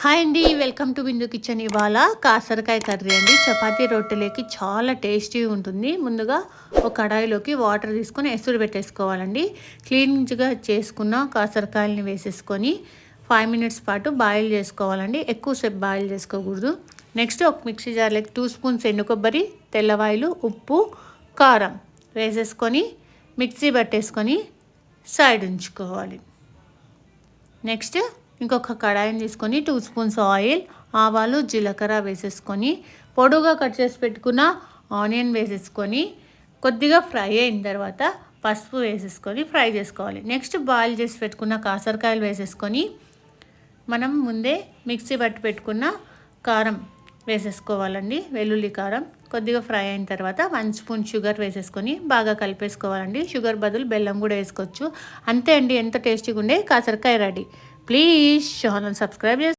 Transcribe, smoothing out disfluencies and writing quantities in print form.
Hi అండి, welcome to Bindu kitchen. ఇవాళ కాసరకాయ curry అండి. చపాతీ రొట్టెలకి చాలా టేస్టీ ఉంటుంది. ముందుగా ఒక కడాయిలోకి వాటర్ తీసుకొని ఎసురు పెట్టేసుకోవాలండి. క్లీన్గా చేసుకున్న కాసరకాయలని వేసేసుకొని 5 మినిట్స్ పాటు బాయిల్ చేసుకోవాలండి. ఎక్కువసేపు బాయిల్ చేసుకోకూడదు. నెక్స్ట్ ఒక మిక్సీ జార్లోకి 2 స్పూన్స్ ఎండు కొబ్బరి, తెల్లవాయిలు, ఉప్పు, కారం వేసేసుకొని మిక్సీ పట్టేసుకొని సైడ్ ఉంచుకోవాలి. నెక్స్ట్ ఇంకొక కడాయిని తీసుకొని 2 స్పూన్స్ ఆయిల్, ఆవాలు, జీలకర్ర వేసేసుకొని పొడుగా కట్ చేసి పెట్టుకున్న ఆనియన్ వేసేసుకొని కొద్దిగా ఫ్రై అయిన తర్వాత పసుపు వేసేసుకొని ఫ్రై చేసుకోవాలి. నెక్స్ట్ బాయిల్ చేసి పెట్టుకున్న కాసరకాయలు వేసేసుకొని మనం ముందే మిక్సీ పట్టి పెట్టుకున్న కారం వేసేసుకోవాలండి. వెల్లుల్లి కారం కొద్దిగా ఫ్రై అయిన తర్వాత 1 స్పూన్ షుగర్ వేసేసుకొని బాగా కలిపేసుకోవాలండి. షుగర్ బదులు బెల్లం కూడా వేసుకోవచ్చు. అంతే అండి, ఎంత టేస్టీగా ఉండే కాసరకాయ రెడీ. ప్లీజ్ ఛానల్ సబ్స్క్రైబ్ చేసి